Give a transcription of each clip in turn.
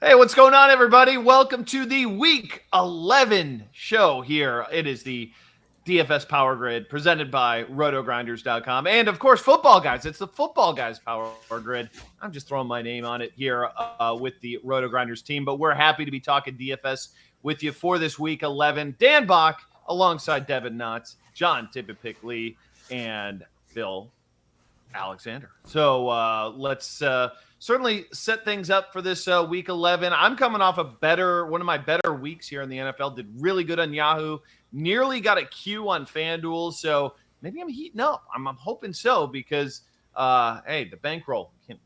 Hey, what's going on, everybody? Welcome to the Week 11 show here. It is the DFS Power Grid presented by RotoGrinders.com. And, of course, Footballguys. It's the Footballguys Power Grid. I'm just throwing my name on it here with the RotoGrinders team. But we're happy to be talking DFS with you for this Week 11. Dan Bach alongside Devin Knotts, John Tippett-Lee, and Phil Alexander. So let's certainly set things up for this Week 11. I'm coming off one of my better weeks here in the NFL. Did really good on Yahoo. Nearly got a Q on FanDuel. So maybe I'm heating up. I'm hoping so because, hey, the bankroll can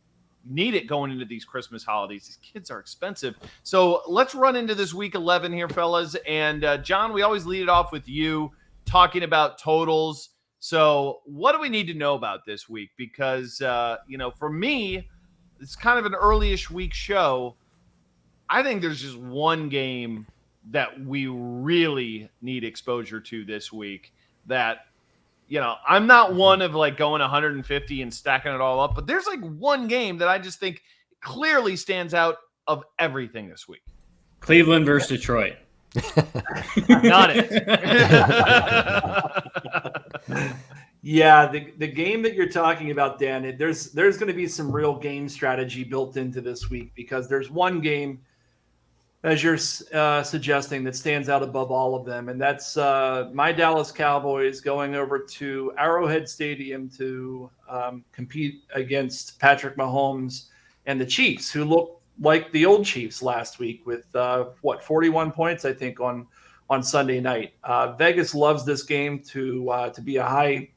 need it going into these Christmas holidays. These kids are expensive. So let's run into this Week 11 here, fellas. And John, we always lead it off with you talking about totals. So what do we need to know about this week? Because, for me, it's kind of an early-ish week show. I think there's just one game that we really need exposure to this week that, I'm not one of going 150 and stacking it all up, but there's one game that I just think clearly stands out of everything this week. Cleveland versus Detroit. Got it. Yeah, the game that you're talking about, Dan, there's going to be some real game strategy built into this week because there's one game, as you're suggesting, that stands out above all of them, and that's my Dallas Cowboys going over to Arrowhead Stadium to compete against Patrick Mahomes and the Chiefs, who look like the old Chiefs last week with 41 points, I think, on Sunday night. Vegas loves this game to be a high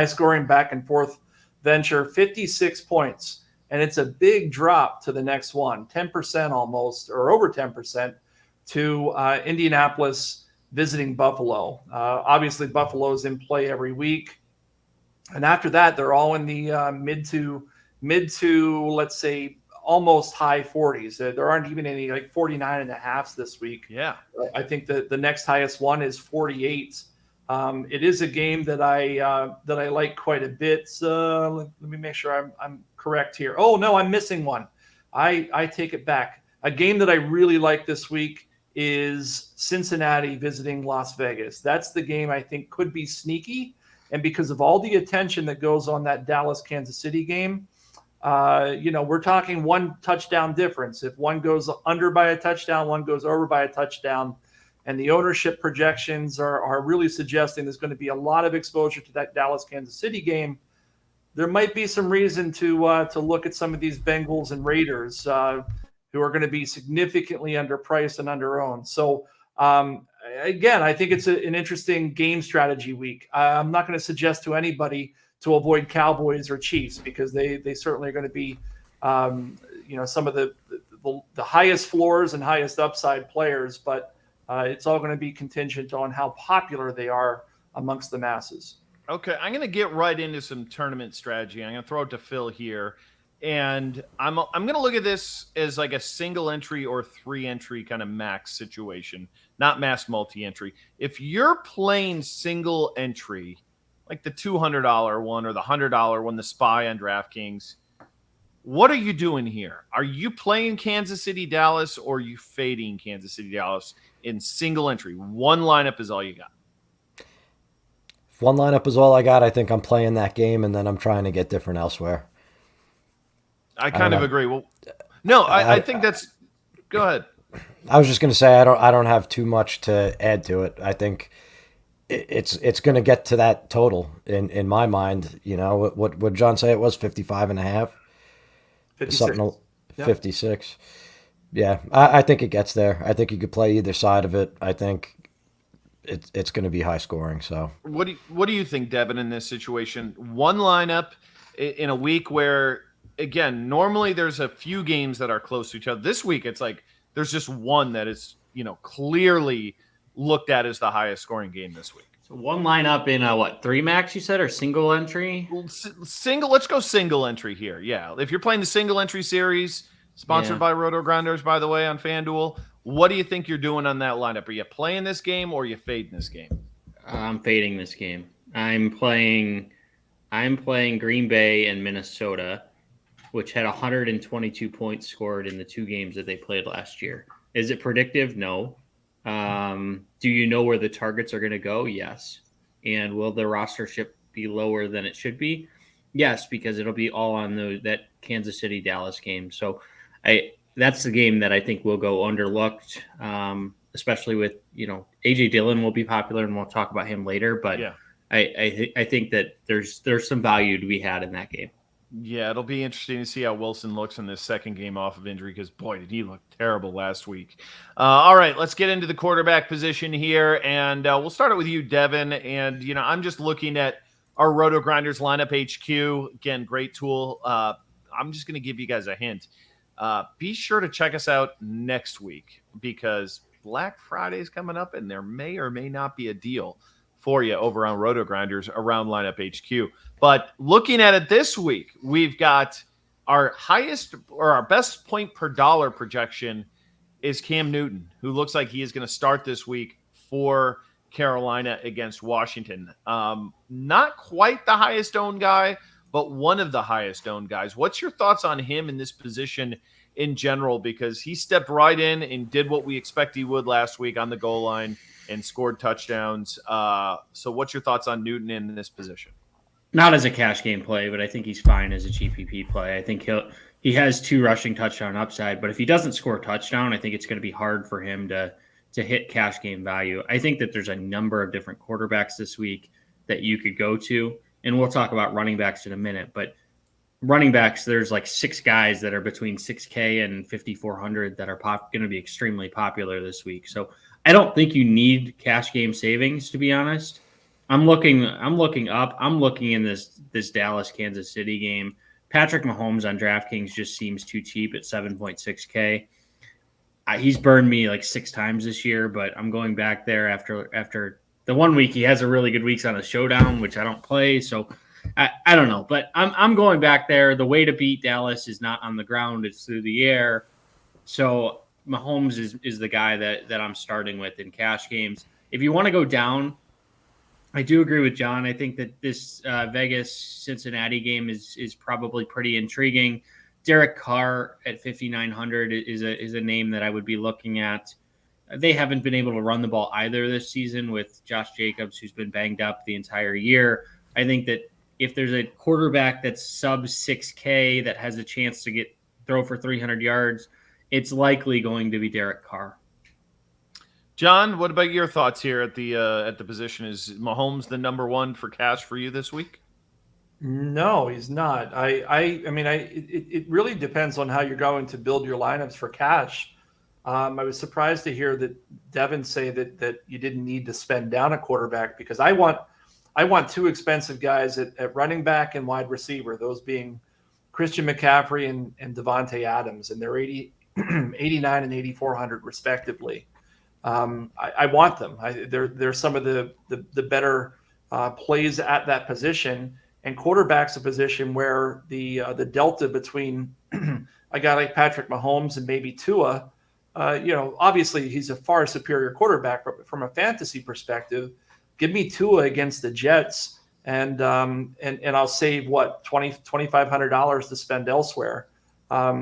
scoring back and forth venture. 56 points, and it's a big drop to the next one, 10% almost, or over 10% to Indianapolis visiting Buffalo. Obviously, Buffalo's in play every week, and after that, they're all in the mid to let's say almost high 40s. There aren't even any 49 and a halves this week. Yeah. I think that the next highest one is 48. It is a game that I like quite a bit. Let me make sure I'm correct here. Oh no, I'm missing one. I take it back. A game that I really like this week is Cincinnati visiting Las Vegas. That's the game I think could be sneaky. And because of all the attention that goes on that Dallas-Kansas City game, we're talking one touchdown difference. If one goes under by a touchdown, one goes over by a touchdown, and the ownership projections are really suggesting there's going to be a lot of exposure to that Dallas-Kansas City game. There might be some reason to look at some of these Bengals and Raiders who are going to be significantly underpriced and underowned. So again, I think it's an interesting game strategy week. I'm not going to suggest to anybody to avoid Cowboys or Chiefs because they certainly are going to be, some of the highest floors and highest upside players, but it's all going to be contingent on how popular they are amongst the masses. Okay, I'm going to get right into some tournament strategy. I'm going to throw it to Phil here, and I'm going to look at this as a single entry or 3-entry kind of max situation, not mass multi-entry. If you're playing single entry, like the $200 one or the $100 one, the SPY on DraftKings, what are you doing here? Are you playing Kansas City, Dallas, or are you fading Kansas City, Dallas in single entry? One lineup is all you got. If one lineup is all I got, I think I'm playing that game, and then I'm trying to get different elsewhere. I kind of agree. Well, no, I think that's – go ahead. I was just going to say I don't have too much to add to it. I think – it's going to get to that total in my mind. What would John say it was? 55 and a half? 56. 56. Yeah, I think it gets there. I think you could play either side of it. I think it's going to be high scoring. So what do you think, Devin, in this situation? One lineup in a week where, again, normally there's a few games that are close to each other. This week it's there's just one that is clearly looked at as the highest scoring game this week. So one lineup in 3 max you said, or single entry? Single. Let's go single entry here. Yeah, if you're playing the single entry series, sponsored by RotoGrinders, by the way, on FanDuel, what do you think you're doing on that lineup? Are you playing this game or are you fading this game? I'm fading this game. I'm playing Green Bay and Minnesota. which had 122 points scored in the 2 games that they played last year. Is it predictive? No. Do you know where the targets are going to go? Yes. And will the rostership be lower than it should be? Yes, because it'll be all on that Kansas City Dallas game. So that's the game that I think will go underlooked, especially with, AJ Dillon will be popular, and we'll talk about him later. But yeah. I think that there's some value to be had in that game. Yeah, it'll be interesting to see how Wilson looks in this second game off of injury, because, boy, did he look terrible last week. All right, let's get into the quarterback position here, and we'll start it with you, Devin. And, I'm just looking at our RotoGrinders lineup HQ. Again, great tool. I'm just going to give you guys a hint. Be sure to check us out next week, because Black Friday is coming up, and there may or may not be a deal for you over on RotoGrinders around lineup HQ. But looking at it this week, we've got our highest or our best point per dollar projection is Cam Newton, who looks like he is going to start this week for Carolina against Washington. Not quite the highest owned guy, but one of the highest owned guys. What's your thoughts on him in this position in general? Because he stepped right in and did what we expect he would last week on the goal line and scored touchdowns. So what's your thoughts on Newton in this position? Not as a cash game play, but I think he's fine as a GPP play. I think he has 2 rushing touchdown upside, but if he doesn't score a touchdown, I think it's going to be hard for him to hit cash game value. I think that there's a number of different quarterbacks this week that you could go to, and we'll talk about running backs in a minute, but running backs, there's like 6 guys that are between 6K and 5,400 that are going to be extremely popular this week. So I don't think you need cash game savings, to be honest. I'm looking up. I'm looking in this Dallas Kansas City game. Patrick Mahomes on DraftKings just seems too cheap at 7.6K. He's burned me like 6 times this year, but I'm going back there after the 1 week he has a really good weeks on a showdown, which I don't play. So I don't know, but I'm going back there. The way to beat Dallas is not on the ground; it's through the air. So Mahomes is the guy that I'm starting with in cash games. If you want to go down, I do agree with John. I think that this Vegas Cincinnati game is probably pretty intriguing. Derek Carr at 5,900 is a name that I would be looking at. They haven't been able to run the ball either this season with Josh Jacobs, who's been banged up the entire year. I think that if there's a quarterback that's sub 6K that has a chance to throw for 300 yards, it's likely going to be Derek Carr. John, what about your thoughts here at the position? Is Mahomes the number one for cash for you this week? No, he's not. It really depends on how you're going to build your lineups for cash. I was surprised to hear that Devin say that you didn't need to spend down a quarterback, because I want 2 expensive guys at running back and wide receiver, those being Christian McCaffrey and Davante Adams, and they're 89 and 8,400 respectively. I want them. They're some of the better plays at that position, and quarterback's a position where the delta between a guy like Patrick Mahomes and maybe Tua, obviously he's a far superior quarterback, but from a fantasy perspective, give me Tua against the Jets, and I'll save $2,500 to spend elsewhere.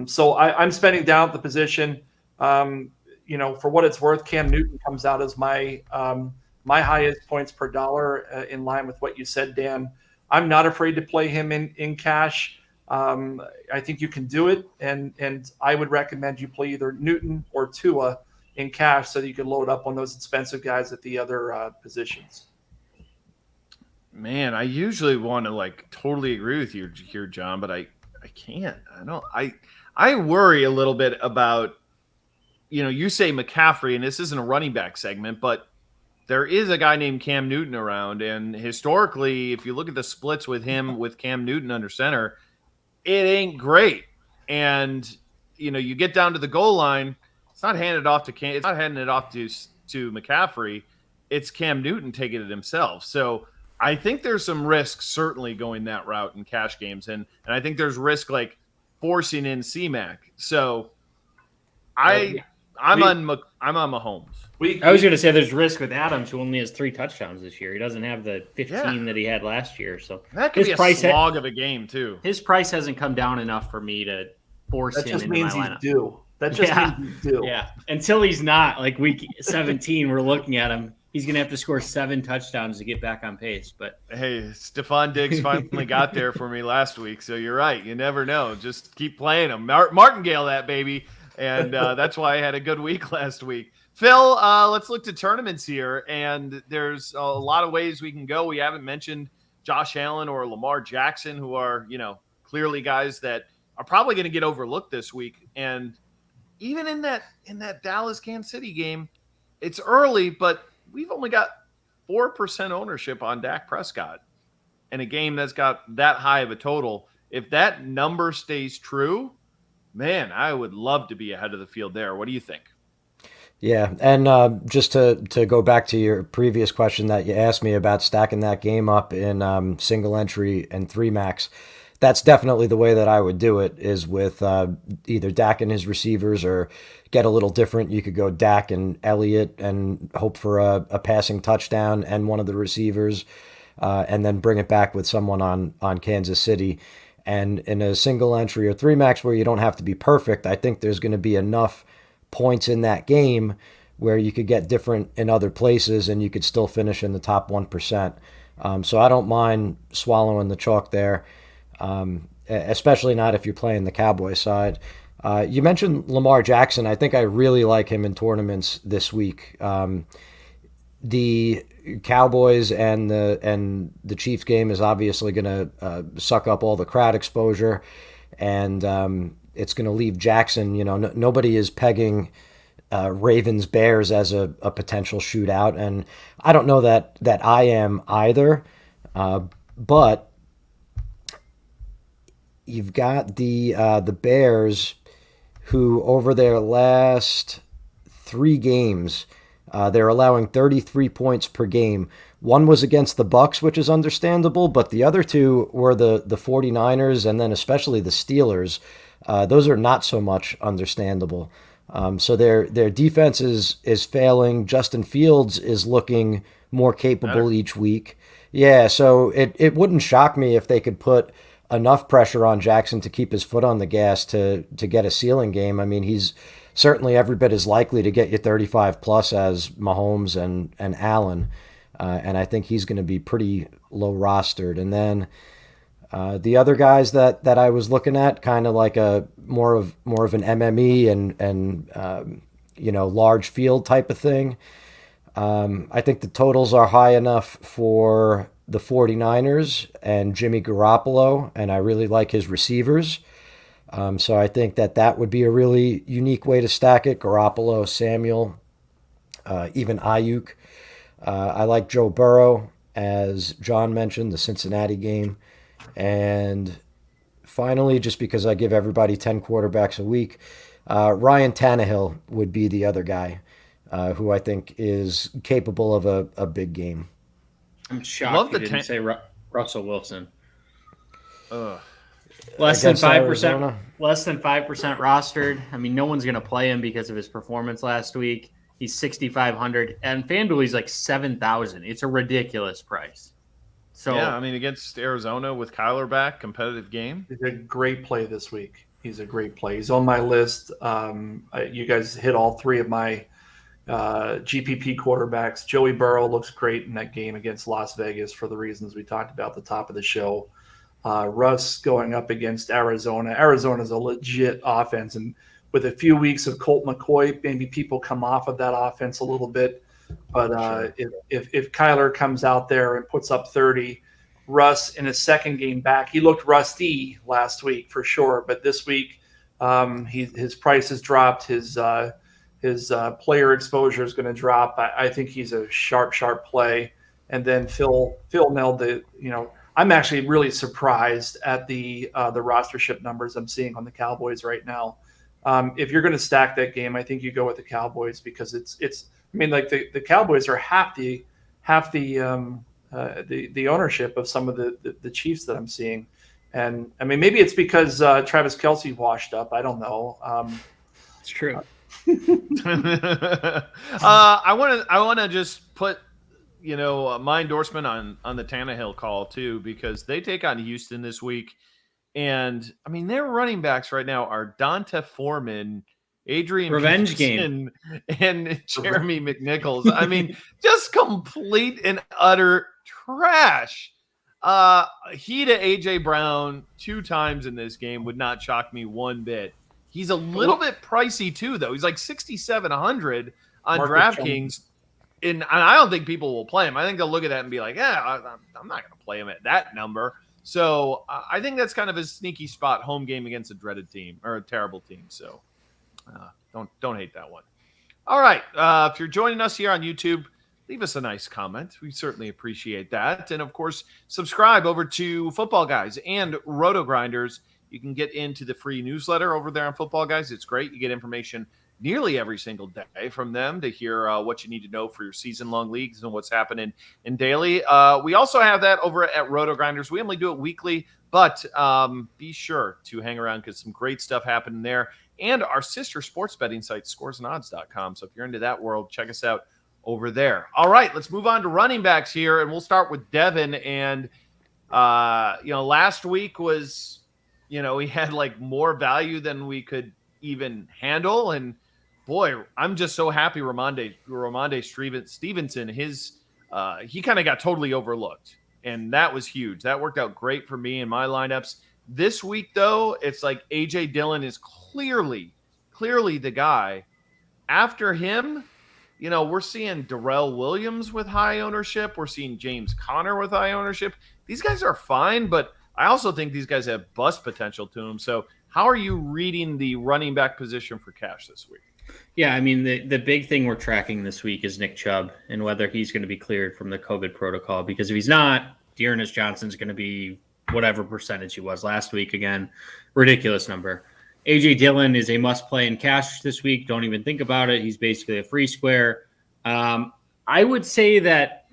So I'm spending down at the position. For what it's worth, Cam Newton comes out as my highest points per dollar, in line with what you said, Dan. I'm not afraid to play him in cash. I think you can do it, and I would recommend you play either Newton or Tua in cash so that you can load up on those expensive guys at the other positions. Man, I usually want to totally agree with you here, John, but I can't. I worry a little bit about, you say McCaffrey, and this isn't a running back segment, but there is a guy named Cam Newton around. And historically, if you look at the splits with him, with Cam Newton under center, it ain't great. And, you get down to the goal line, it's not handing it off to Cam. It's not handing it off to McCaffrey. It's Cam Newton taking it himself. So I think there's some risk certainly going that route in cash games. And I think there's risk forcing in C-Mac. So I I'm on Mahomes. I was going to say there's risk with Adams, who only has 3 touchdowns this year. He doesn't have the 15 that he had last year. So that could be a slog of a game too. His price hasn't come down enough for me to force him into my lineup. That just means he's due. That just means he's due. Yeah. Until he's not, like week 17, we're looking at him. He's going to have to score 7 touchdowns to get back on pace. But hey, Stephon Diggs finally got there for me last week. So you're right. You never know. Just keep playing him. Martingale that baby. And that's why I had a good week last week. Phil, let's look to tournaments here. And there's a lot of ways we can go. We haven't mentioned Josh Allen or Lamar Jackson, who are, clearly guys that are probably going to get overlooked this week. And even in that Dallas Kansas City game, it's early, but we've only got 4% ownership on Dak Prescott in a game that's got that high of a total. If that number stays true, man, I would love to be ahead of the field there. What do you think? Yeah, and just to go back to your previous question that you asked me about stacking that game up in single entry and 3-max, that's definitely the way that I would do it, is with either Dak and his receivers, or get a little different. You could go Dak and Elliott and hope for a passing touchdown and one of the receivers, and then bring it back with someone on Kansas City. And in a single entry or 3-max where you don't have to be perfect, I think there's going to be enough points in that game where you could get different in other places and you could still finish in the top 1%. So I don't mind swallowing the chalk there, especially not if you're playing the Cowboys side. You mentioned Lamar Jackson. I think I really like him in tournaments this week. The Cowboys and the Chiefs game is obviously going to suck up all the crowd exposure, and it's going to leave Jackson. Nobody is pegging Ravens Bears as a potential shootout, and I don't know that I am either. But you've got the Bears, who over their last 3 games, they're allowing 33 points per game. One was against the Bucs, which is understandable, but the other 2 were the 49ers and then especially the Steelers. Those are not so much understandable. So their defense is failing. Justin Fields is looking more capable each week. Yeah, so it wouldn't shock me if they could put enough pressure on Jackson to keep his foot on the gas to get a ceiling game. I mean, he's certainly every bit as likely to get you 35 plus as Mahomes and Allen. And I think he's going to be pretty low rostered. And then the other guys that I was looking at, kind of like a more of an MME and large field type of thing. I think the totals are high enough for the 49ers and Jimmy Garoppolo, and I really like his receivers. So I think that would be a really unique way to stack it. Garoppolo, Samuel, even Ayuk. I like Joe Burrow, as John mentioned, the Cincinnati game. And finally, just because I give everybody 10 quarterbacks a week, Ryan Tannehill would be the other guy who I think is capable of a big game. I'm shocked you didn't say Russell Wilson. Less than 5%. Less than 5% rostered. I mean, no one's going to play him because of his performance last week. He's 6,500, and FanDuel he's like 7,000. It's a ridiculous price. So yeah, I mean, against Arizona with Kyler back, competitive game. He's a great play this week. He's a great play. He's on my list. You guys hit all 3 of my GPP quarterbacks. Joey Burrow looks great in that game against Las Vegas for the reasons we talked about at the top of the show. Russ going up against Arizona. Arizona's a legit offense, and with a few weeks of Colt McCoy, maybe people come off of that offense a little bit. But if Kyler comes out there and puts up 30, Russ in his second game back, he looked rusty last week for sure. But this week, his price has dropped. His player exposure is going to drop. I think he's a sharp play. And then Phil nailed the. I'm actually really surprised at the rostership numbers I'm seeing on the Cowboys right now. If you're going to stack that game, I think you go with the Cowboys because it's. I mean, like the Cowboys are half the ownership of some of the Chiefs that I'm seeing, and I mean maybe it's because Travis Kelce washed up. I don't know. It's true. I want to just put, my endorsement on the Tannehill call too, because they take on Houston this week. And I mean, their running backs right now are Donta Foreman, Adrian Revenge Peterson, and Jeremy McNichols. I mean, just complete and utter trash. He to AJ Brown 2 times in this game would not shock me one bit. He's a little bit pricey too, though. He's like 6,700 on DraftKings, and I don't think people will play him. I think they'll look at that and be like, "Yeah, I'm not going to play him at that number." So I think that's kind of a sneaky spot home game against a dreaded team or a terrible team. So don't hate that one. All right, if you're joining us here on YouTube, leave us a nice comment. We certainly appreciate that, and of course, subscribe over to Football Guys and RotoGrinders. You can get into the free newsletter over there on Football Guys. It's great. You get information nearly every single day from them to hear what you need to know for your season-long leagues and what's happening in daily. We also have that over at RotoGrinders. We only do it weekly, but be sure to hang around because some great stuff happening there. And our sister sports betting site, scoresandodds.com. So if you're into that world, check us out over there. All right, let's move on to running backs here, and we'll start with Devin. And, last week was... he had like more value than we could even handle. And boy, I'm just so happy Ramondre Stevenson, he kind of got totally overlooked. And that was huge. That worked out great for me in my lineups. This week, though, it's like A.J. Dillon is clearly the guy. After him, we're seeing Darrell Williams with high ownership. We're seeing James Conner with high ownership. These guys are fine, but I also think these guys have bust potential to them. So how are you reading the running back position for cash this week? Yeah, I mean, the big thing we're tracking this week is Nick Chubb and whether he's going to be cleared from the COVID protocol. Because if he's not, Dearness Johnson's going to be whatever percentage he was last week. Again, ridiculous number. A.J. Dillon is a must-play in cash this week. Don't even think about it. He's basically a free square. I would say that,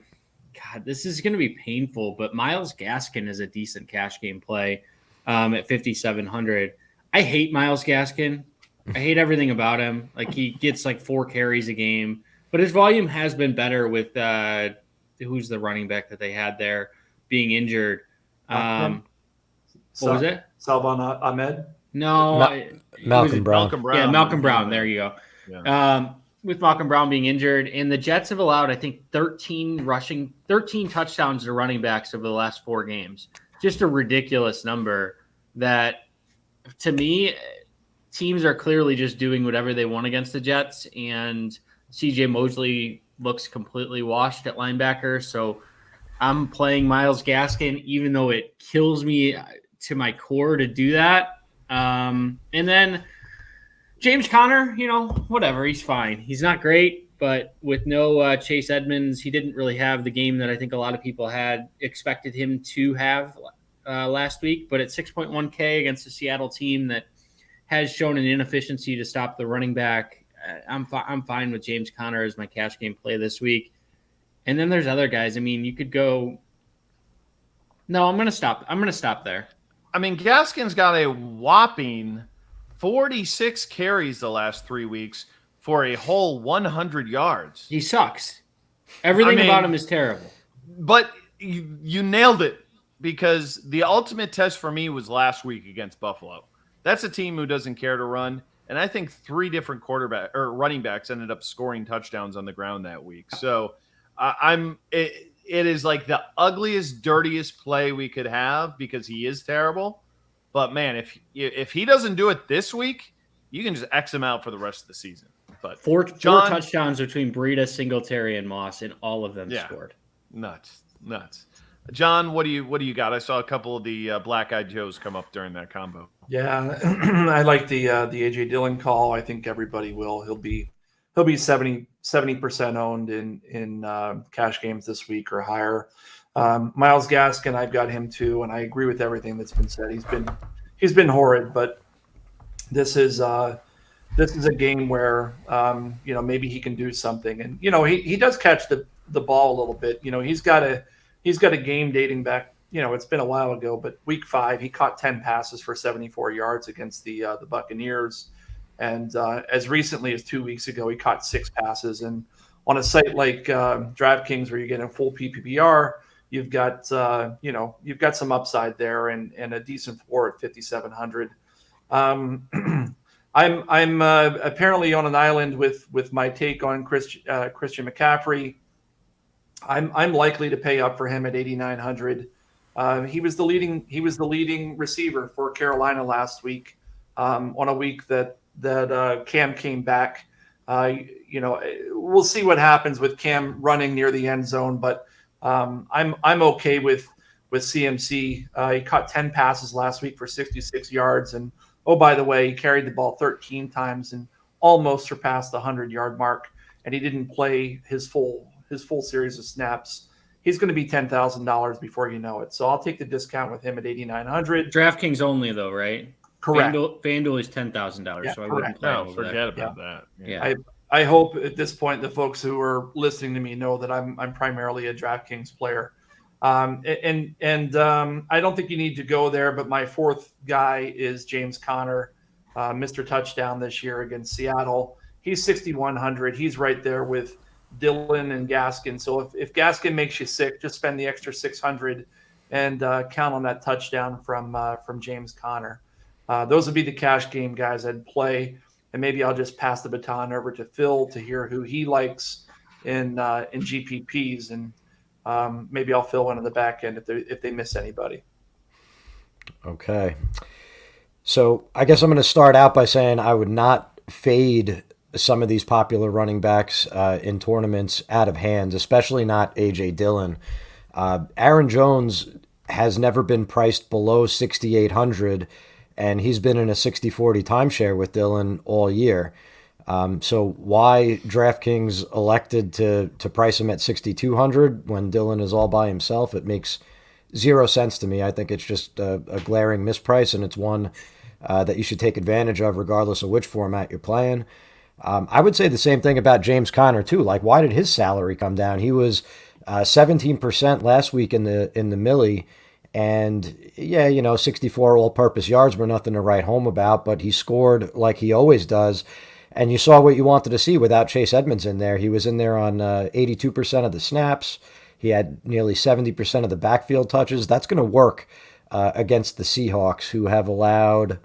God, this is going to be painful, but Myles Gaskin is a decent cash game play at 5,700. I hate Myles Gaskin. I hate everything about him. Like, he gets like 4 carries a game, but his volume has been better with who's the running back that they had there being injured. What was it? Salvon Ahmed? No. Malcolm Brown. Malcolm Brown. Yeah, Malcolm Brown. There you go. Yeah. With Malcolm Brown being injured, and the Jets have allowed, I think, 13 touchdowns to running backs over the last 4 games. Just a ridiculous number that, to me, teams are clearly just doing whatever they want against the Jets, and CJ Mosley looks completely washed at linebacker. So I'm playing Myles Gaskin, even though it kills me to my core to do that. And then James Conner, whatever, he's fine. He's not great, but with no Chase Edmonds, he didn't really have the game that I think a lot of people had expected him to have last week. But at 6.1K against a Seattle team that has shown an inefficiency to stop the running back, I'm fine with James Conner as my cash game play this week. And then there's other guys. I mean, you could go. No, I'm going to stop. I'm going to stop there. I mean, Gaskin's got a whopping 46 carries the last 3 weeks for a whole 100 yards. He sucks. Everything about him is terrible. But you nailed it, because the ultimate test for me was last week against Buffalo. That's a team who doesn't care to run, and I think 3 different running backs ended up scoring touchdowns on the ground that week. So it is like the ugliest, dirtiest play we could have because he is terrible. But man, if he doesn't do it this week, you can just X him out for the rest of the season. But four touchdowns between Breida, Singletary, and Moss, and all of them scored. Nuts. John, what do you got? I saw a couple of the black-eyed Joes come up during that combo. Yeah, I like the AJ Dillon call. I think everybody will. He'll be 70% owned in cash games this week or higher. Myles Gaskin, I've got him too, and I agree with everything that's been said. He's been horrid, but this is a game where maybe he can do something. And he does catch the ball a little bit. He's got a game dating back. It's been a while ago, but week 5 he caught 10 passes for 74 yards against the Buccaneers. And as recently as 2 weeks ago, he caught 6 passes. And on a site like DraftKings, where you get a full PPR, you've got some upside there and a decent floor at 5,700. I'm apparently on an island with my take on Christian McCaffrey. I'm likely to pay up for him at 8,900. He was the leading receiver for Carolina last week, on a week that Cam came back. We'll see what happens with Cam running near the end zone, but I'm okay with CMC. He caught 10 passes last week for 66 yards, and oh, by the way, he carried the ball 13 times and almost surpassed the 100-yard mark, and he didn't play his full series of snaps. He's going to be $10,000 before you know it. So I'll take the discount with him at 8,900. DraftKings only, though, right? Correct. FanDuel is $10,000, Yeah, so I wouldn't play over forget there. about that. Yeah. I hope at this point the folks who are listening to me know that I'm primarily a DraftKings player. I don't think you need to go there, but my fourth guy is James Conner, Mr. Touchdown this year against Seattle. He's 6,100. He's right there with Dillon and Gaskin. So if Gaskin makes you sick, just spend the extra 600 and count on that touchdown from James Conner. Those would be the cash game guys I'd play, and maybe I'll just pass the baton over to Phil to hear who he likes in GPPs, and maybe I'll fill in on the back end if they miss anybody. Okay. So I guess I'm going to start out by saying I would not fade some of these popular running backs in tournaments out of hand, especially not A.J. Dillon. Aaron Jones has never been priced below 6,800, and he's been in a 60-40 timeshare with Dillon all year. So why DraftKings elected to price him at 6,200 when Dillon is all by himself? It makes zero sense to me. I think it's just a glaring misprice, and it's one that you should take advantage of regardless of which format you're playing. I would say the same thing about James Conner too. Like, why did his salary come down? He was 17% last week in the Millie, and 64 all-purpose yards were nothing to write home about, but he scored like he always does. And you saw what you wanted to see without Chase Edmonds in there. He was in there on 82% of the snaps. He had nearly 70% of the backfield touches. That's going to work against the Seahawks, who have allowed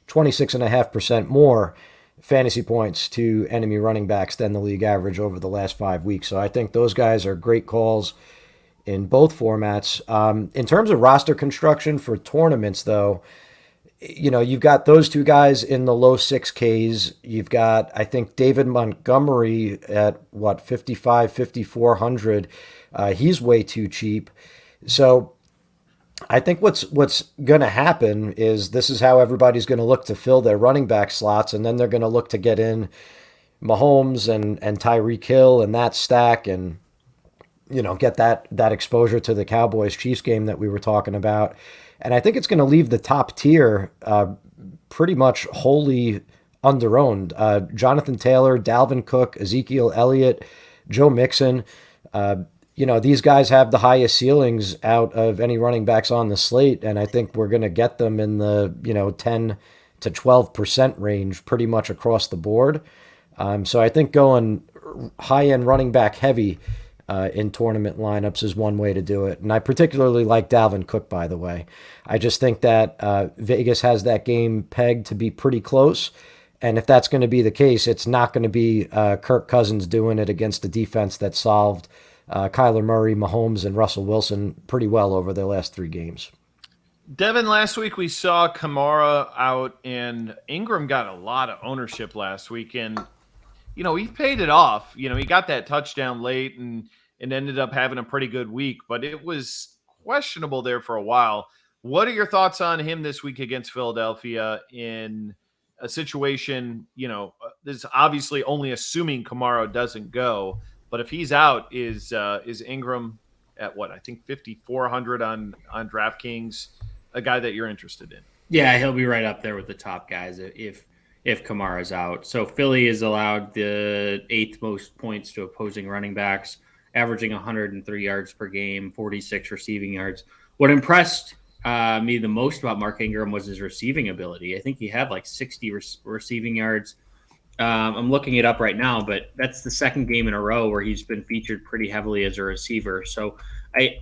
26.5% more fantasy points to enemy running backs than the league average over the last 5 weeks. So I think those guys are great calls in both formats. In terms of roster construction for tournaments, though, you've got those two guys in the low 6Ks. You've got, I think, David Montgomery at 5,400. He's way too cheap. So I think what's going to happen is this is how everybody's going to look to fill their running back slots, and then they're going to look to get in Mahomes and Tyreek Hill and that stack, and get that exposure to the Cowboys-Chiefs game that we were talking about. And I think it's going to leave the top tier pretty much wholly under-owned. Jonathan Taylor, Dalvin Cook, Ezekiel Elliott, Joe Mixon. These guys have the highest ceilings out of any running backs on the slate, and I think we're going to get them in the 10 to 12% range pretty much across the board. So I think going high-end running back heavy in tournament lineups is one way to do it. And I particularly like Dalvin Cook, by the way. I just think that Vegas has that game pegged to be pretty close. And if that's going to be the case, it's not going to be Kirk Cousins doing it against a defense that solved Kyler Murray, Mahomes, and Russell Wilson pretty well over their last 3 games. Devin, last week we saw Kamara out, and Ingram got a lot of ownership last week. And he paid it off. He got that touchdown late and ended up having a pretty good week, but it was questionable there for a while. What are your thoughts on him this week against Philadelphia in a situation, this is obviously only assuming Kamara doesn't go, but if he's out, is Ingram at what? I think 5,400 on DraftKings, a guy that you're interested in? Yeah, he'll be right up there with the top guys if Kamara's out. So Philly is allowed the 8th most points to opposing running backs, averaging 103 yards per game, 46 receiving yards. What impressed me the most about Mark Ingram was his receiving ability. I think he had like 60 receiving yards I'm looking it up right now, but that's the second game in a row where he's been featured pretty heavily as a receiver. So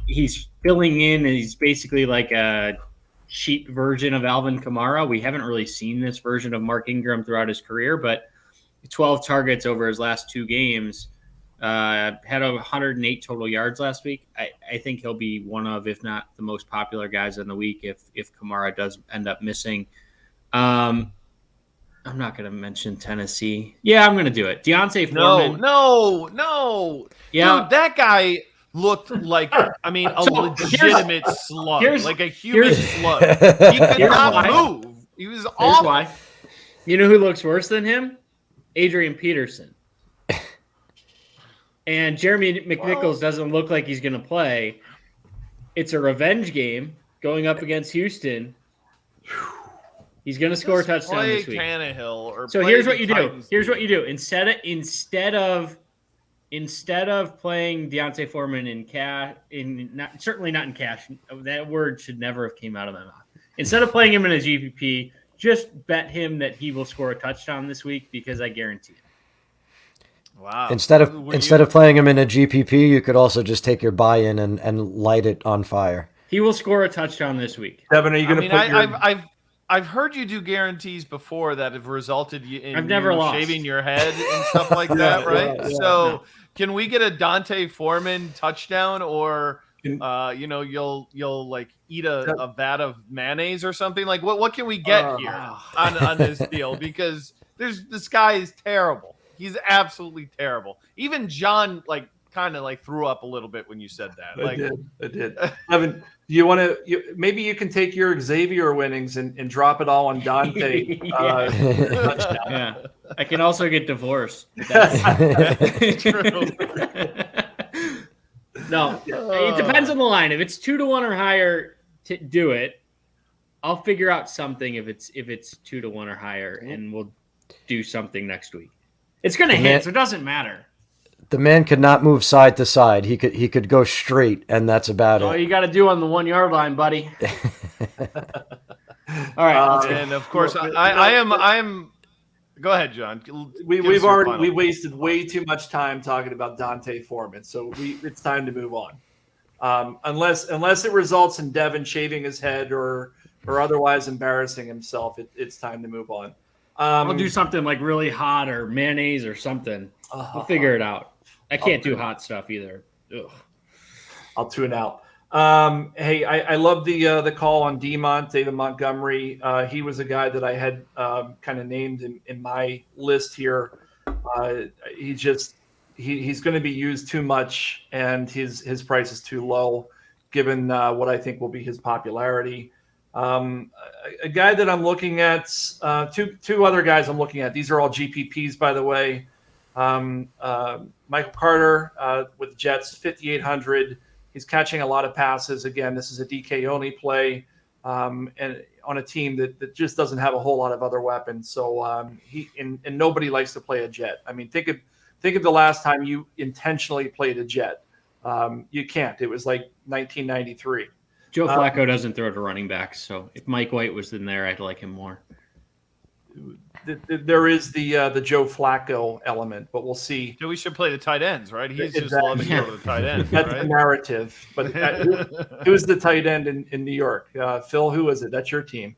he's filling in, and he's basically like a cheap version of Alvin Kamara. We haven't really seen this version of Mark Ingram throughout his career, but 12 targets over his last 2 games, had 108 total yards last week. I think he'll be one of, if not the most popular guys in the week if Kamara does end up missing. I'm not going to mention Tennessee. Yeah, I'm going to do it. Deontay Foreman. No. Yeah. Dude, that guy looked like, a legitimate slug, like a human slug. He could not move. He was awful. Here's why. You know who looks worse than him? Adrian Peterson. And Jeremy McNichols doesn't look like he's going to play. It's a revenge game going up against Houston. He's going to score a touchdown this week. So here's what you do. Here's what you do. Instead of playing Deontay Foreman in cash, certainly not in cash. That word should never have came out of my mouth. Instead of playing him in a GPP, just bet him that he will score a touchdown this week because I guarantee it. Wow. Instead of playing him in a GPP, you could also just take your buy-in and light it on fire. He will score a touchdown this week. Devin, are you going to I've heard you do guarantees before that have resulted in I've never lost. Shaving your head and stuff like that, right? So can we get a Dante Foreman touchdown, or you'll like eat a vat of mayonnaise or something? Like what can we get here on this deal? Because this guy is terrible. He's absolutely terrible. Even John kind of threw up a little bit when you said that. I did. Evan, maybe you can take your Xavier winnings and drop it all on Dante. Yeah. I can also get divorced. True. No, it depends on the line. If it's 2-1 or higher, to do it. I'll figure out something if it's 2-1 or higher, and we'll do something next week. It's going to hit, so it doesn't matter. The man could not move side to side. He could go straight, and that's about it. All you got to do on the 1 yard line, buddy. All right, and of course, I am. Go ahead, John. We wasted way too much time talking about Dante Foreman, so it's time to move on. Unless it results in Devin shaving his head or otherwise embarrassing himself, it's time to move on. I'll do something like really hot or mayonnaise or something. We'll figure it out. I can't do hot stuff either. Ugh. I'll tune out. Hey, I love the call on David Montgomery. He was a guy that I had kind of named in my list here. He's going to be used too much, and his price is too low, given what I think will be his popularity. A guy that I'm looking at, two other guys I'm looking at. These are all GPPs, by the way. Michael Carter with the Jets, 5,800. He's catching a lot of passes. Again, this is a DK only play, and on a team that just doesn't have a whole lot of other weapons. So and nobody likes to play a Jet. I mean, think of the last time you intentionally played a Jet. You can't. It was like 1993. Joe Flacco doesn't throw to running backs, so if Mike White was in there, I'd like him more. There is the Joe Flacco element, but we'll see. So we should play the tight ends, right? He's just loving to go to the tight end. That's right? the narrative. But who's the tight end in New York? Phil, who is it? That's your team.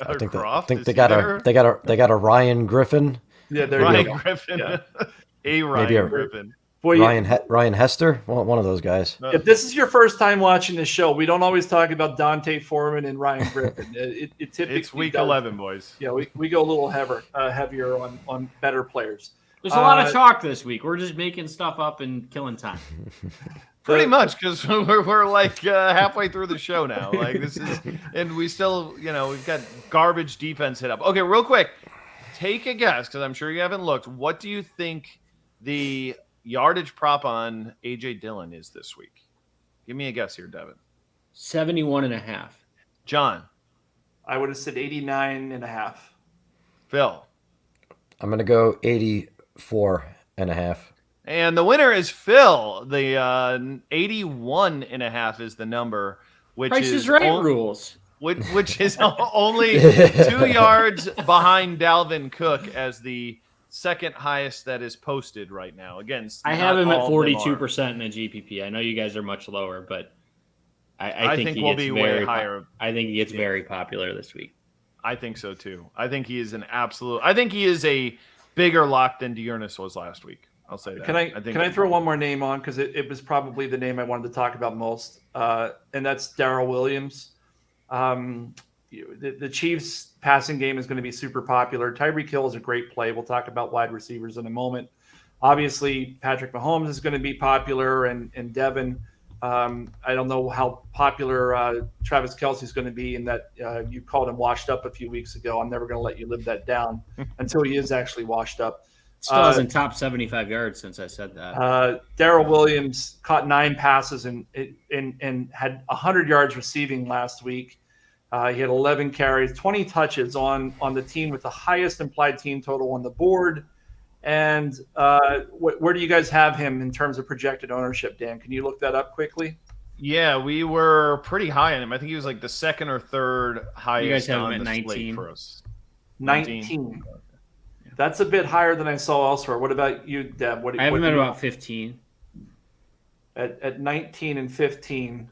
I think they got a Ryan Griffin. Yeah, Ryan Griffin. Yeah. Ryan Griffin. Boy, Ryan Hester, one of those guys. If this is your first time watching the show, we don't always talk about Dante Foreman and Ryan Griffin. It typically it's week 11, boys. Yeah, we go a little heavier on better players. There's a lot of talk this week. We're just making stuff up and killing time. Pretty much, because we're like halfway through the show now. Like this is, and we still, we've got garbage defense hit up. Okay, real quick, take a guess because I'm sure you haven't looked. What do you think the yardage prop on AJ Dillon is this week? Give me a guess here, Devin. 71.5. John. I would have said 89.5. Phil. I'm going to go 84.5. And the winner is Phil. The 81.5 is the number, which Price is right rules. Which is only 2 yards behind Dalvin Cook as the second highest that is posted right now. Again, I have him at 42% in a GPP. I know you guys are much lower, but I think he we'll gets be very way higher. I think he gets very popular this week. I think so too. I think he is a bigger lock than Dearness was last week. I'll say that. Can I throw one more name on, because it was probably the name I wanted to talk about most, and that's Darrell Williams. The Chiefs' passing game is going to be super popular. Tyreek Hill is a great play. We'll talk about wide receivers in a moment. Obviously, Patrick Mahomes is going to be popular, and Devin. I don't know how popular Travis Kelce is going to be, in that you called him washed up a few weeks ago. I'm never going to let you live that down until he is actually washed up. Still hasn't topped 75 yards since I said that. Darrell Williams caught 9 passes and had 100 yards receiving last week. He had 11 carries, 20 touches on the team with the highest implied team total on the board. And where do you guys have him in terms of projected ownership, Dan? Can you look that up quickly? Yeah, we were pretty high on him. I think he was like the second or third highest. You guys have him on at the 19 slate for us. 19. That's a bit higher than I saw elsewhere. What about you, Deb? I have him at about 15. At 19 and 15.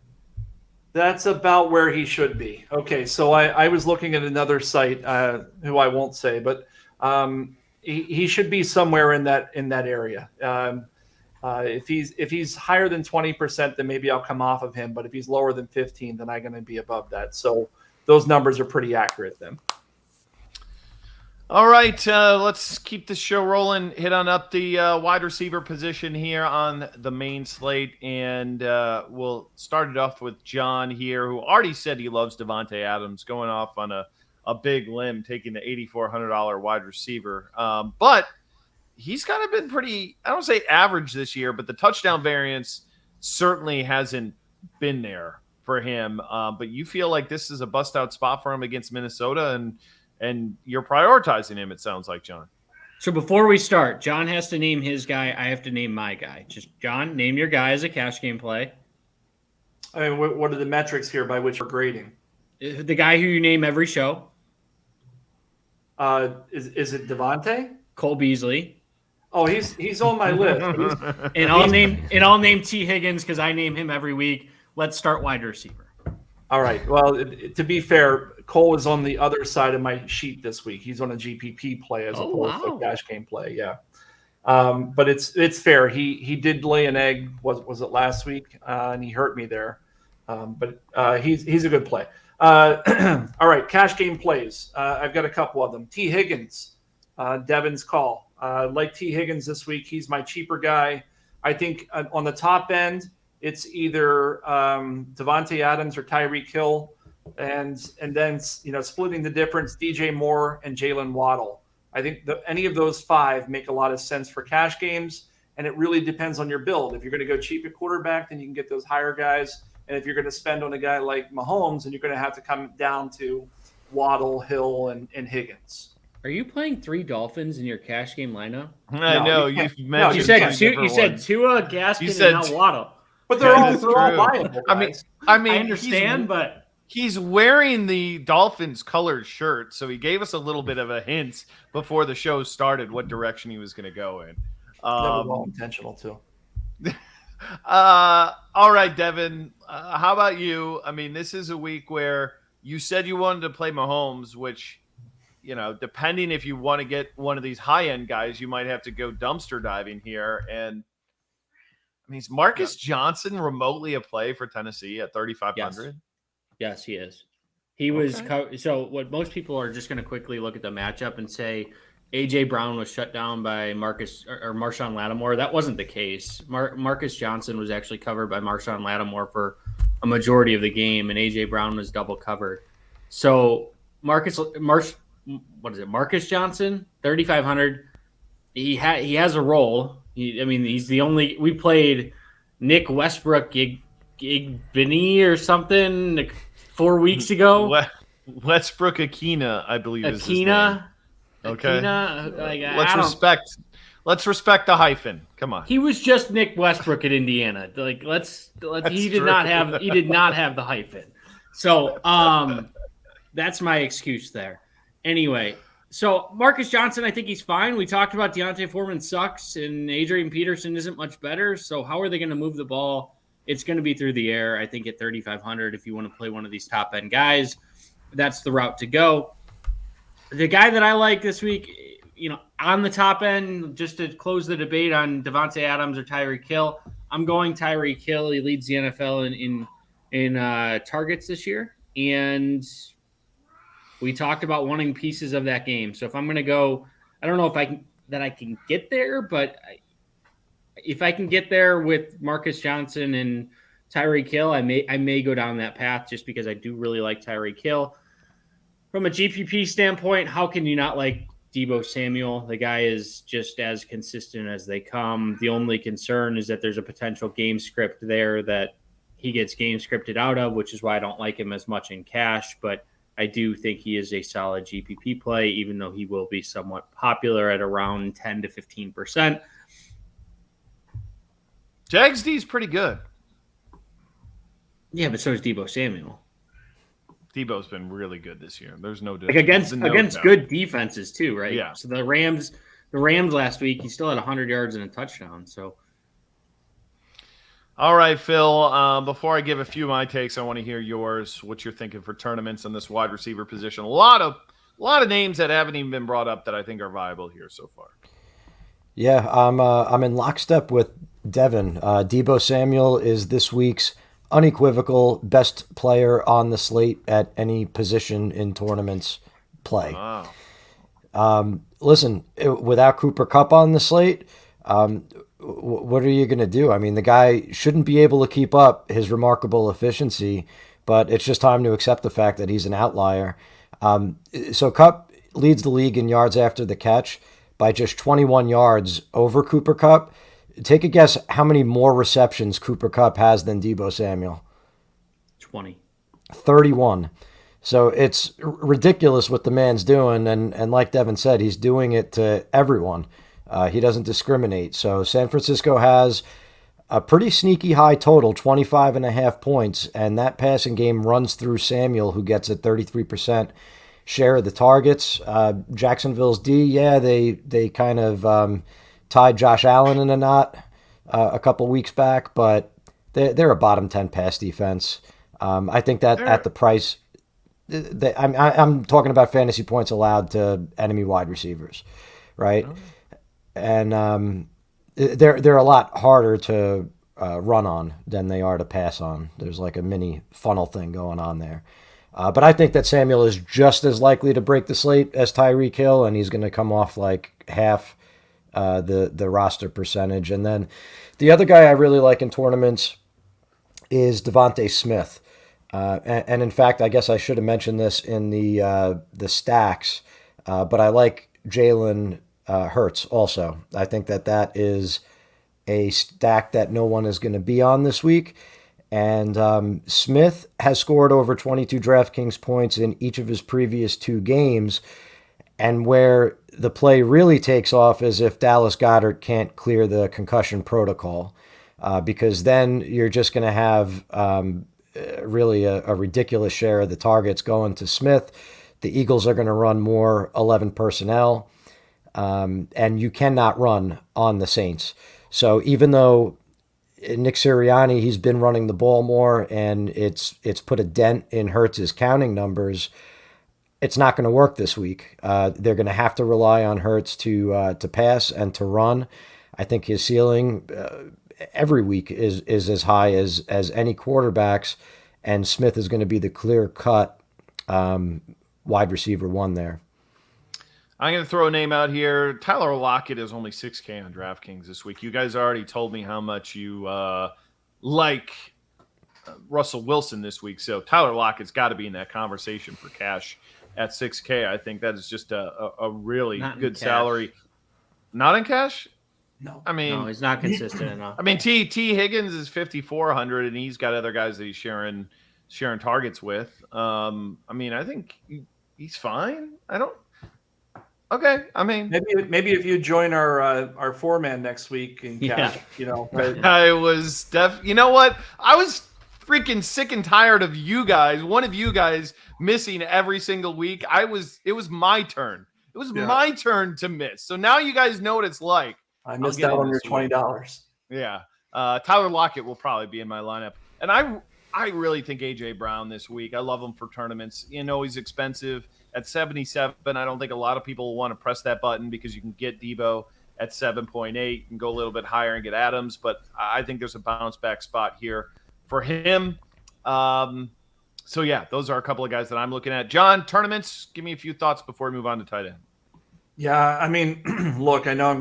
That's about where he should be. Okay, so I was looking at another site, who I won't say, but he should be somewhere in that area. If he's higher than 20%, then maybe I'll come off of him. But if he's lower than 15, then I'm going to be above that. So those numbers are pretty accurate then. All right, let's keep this show rolling. Hit on up the wide receiver position here on the main slate, and we'll start it off with John here, who already said he loves Davante Adams, going off on a big limb, taking the $8,400 wide receiver. But he's kind of been pretty, I don't say average this year, but the touchdown variance certainly hasn't been there for him. But you feel like this is a bust-out spot for him against Minnesota, and you're prioritizing him, it sounds like, John. So before we start, John has to name his guy. I have to name my guy. Just, John, name your guy as a cash game play. I mean, what are the metrics here by which we're grading? The guy who you name every show. Is it Davante? Cole Beasley. Oh, he's on my list. I'll name T. Higgins because I name him every week. Let's start wide receiver. All right. Well, to be fair, Cole is on the other side of my sheet this week. He's on a GPP play as opposed to a cash game play. Yeah. But it's fair. He did lay an egg. Was it last week? And he hurt me there. But he's a good play. All right. Cash game plays. I've got a couple of them. T. Higgins, Devin's call. Like T. Higgins this week. He's my cheaper guy. I think on the top end, it's either Davante Adams or Tyreek Hill, and then splitting the difference, DJ Moore and Jalen Waddle. I think any of those 5 make a lot of sense for cash games, and it really depends on your build. If you're going to go cheap at quarterback, then you can get those higher guys, and if you're going to spend on a guy like Mahomes, then you're going to have to come down to Waddle, Hill, and Higgins. Are you playing 3 Dolphins in your cash game lineup? I know you mentioned. You said Tua, Gaskin, and now Waddle. But they're all viable. Guys. I mean, I understand, but he's wearing the Dolphins colored shirt, so he gave us a little bit of a hint before the show started what direction he was going to go in. That was all intentional too. All right, Devin. How about you? I mean, this is a week where you said you wanted to play Mahomes, which, depending if you want to get one of these high-end guys, you might have to go dumpster diving here. And I mean, is Marcus Johnson remotely a play for Tennessee at 3,500? Yes, he is. He was so. What most people are just going to quickly look at the matchup and say AJ Brown was shut down by Marshawn Lattimore. That wasn't the case. Marcus Johnson was actually covered by Marshawn Lattimore for a majority of the game, and AJ Brown was double covered. So Marcus Johnson, 3,500. He has a role. He's the only. We played Nick Westbrook Igbini or something 4 weeks ago. Westbrook Akina, I believe is his name. Okay. Akina, let's respect the hyphen. Come on. He was just Nick Westbrook at Indiana. He did not have the hyphen. So that's my excuse there. Anyway, So Marcus Johnson, I think he's fine. We talked about Deontay Foreman sucks and Adrian Peterson isn't much better. So how are they going to move the ball? It's going to be through the air. I think at 3,500, if you want to play one of these top end guys, that's the route to go. The guy that I like this week, on the top end, just to close the debate on Davante Adams or Tyreek Hill, I'm going Tyreek Hill. He leads the NFL in targets this year, and we talked about wanting pieces of that game. So if I'm going to go, I don't know if I can get there, but if I can get there with Marcus Johnson and Tyreek Hill, I may go down that path just because I do really like Tyreek Hill. From a GPP standpoint, how can you not like Deebo Samuel? The guy is just as consistent as they come. The only concern is that there's a potential game script there that he gets game scripted out of, which is why I don't like him as much in cash. But I do think he is a solid GPP play, even though he will be somewhat popular at around 10 to 15%. Jags D is pretty good. Yeah, but so is Deebo Samuel. Deebo's been really good this year. There's no like against good defenses too, right? Yeah. So the Rams last week, he still had 100 yards and a touchdown. So. All right, Phil, before I give a few of my takes, I want to hear yours, what you're thinking for tournaments in this wide receiver position. A lot of names that haven't even been brought up that I think are viable here so far. Yeah, I'm in lockstep with Devin. Deebo Samuel is this week's unequivocal best player on the slate at any position in tournaments play. Wow. Listen, without Cooper Kupp on the slate, what are you going to do? I mean, the guy shouldn't be able to keep up his remarkable efficiency, but it's just time to accept the fact that he's an outlier. So Kupp leads the league in yards after the catch by just 21 yards over Cooper Kupp. Take a guess how many more receptions Cooper Kupp has than Deebo Samuel. 20. 31. So it's ridiculous what the man's doing, and like Devin said, he's doing it to everyone. He doesn't discriminate. So San Francisco has a pretty sneaky high total, 25.5 points, and that passing game runs through Samuel, who gets a 33% share of the targets. Jacksonville's D, yeah, they kind of tied Josh Allen in a knot a couple weeks back, but they're a bottom 10 pass defense. I think that at the price, I'm talking about fantasy points allowed to enemy wide receivers, right? Oh. And they're a lot harder to run on than they are to pass on. There's like a mini funnel thing going on there. But I think that Samuel is just as likely to break the slate as Tyreek Hill, and he's going to come off like half the roster percentage. And then the other guy I really like in tournaments is Devontae Smith. And in fact, I guess I should have mentioned this in the stacks, but I like Jalen Hurts also. I think that is a stack that no one is going to be on this week. And Smith has scored over 22 DraftKings points in each of his previous 2 games. And where the play really takes off is if Dallas Goedert can't clear the concussion protocol, because then you're just going to have really a ridiculous share of the targets going to Smith. The Eagles are going to run more 11 personnel, and you cannot run on the Saints. So even though Nick Sirianni, he's been running the ball more, and it's put a dent in Hurts' counting numbers, it's not going to work this week. They're going to have to rely on Hurts to pass and to run. I think his ceiling every week is as high as any quarterback's, and Smith is going to be the clear-cut wide receiver 1 there. I'm going to throw a name out here. Tyler Lockett is only 6K on DraftKings this week. You guys already told me how much you like Russell Wilson this week, so Tyler Lockett's got to be in that conversation for cash at 6K. I think that is just a really good salary. Not in cash? No. I mean, no, he's not consistent enough. I mean, T Higgins is 5,400, and he's got other guys that he's sharing targets with. I mean, I think he's fine. Okay, I mean, maybe if you join our 4-man next week in cash, Right? I was you know what? I was freaking sick and tired of you guys. One of you guys missing every single week. It was my turn. It was my turn to miss. So now you guys know what it's like. I missed out on your $20. Yeah. Tyler Lockett will probably be in my lineup. And I really think A.J. Brown this week. I love him for tournaments. He's expensive at 77. I don't think a lot of people will want to press that button because you can get Debo at 7.8 and go a little bit higher and get Adams. But I think there's a bounce back spot here for him. So yeah, those are a couple of guys that I'm looking at. John, tournaments, give me a few thoughts before we move on to tight end. Yeah, I mean, look, I know I'm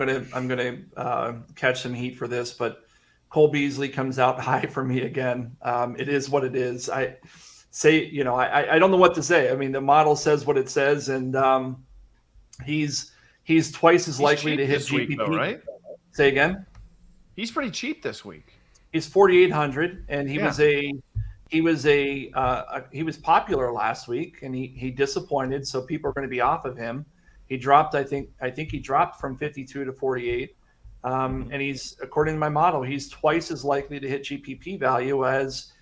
gonna catch some heat for this, but Cole Beasley comes out high for me again. It is what it is. I don't know what to say. I mean, the model says what it says, and he's twice as likely to hit GPP. Week, though, right? Say again. He's pretty cheap this week. He's 4,800, and he was popular last week, and he disappointed. So people are going to be off of him. He dropped, I think he dropped from 52 to 48. And he's, according to my model, he's twice as likely to hit GPP value as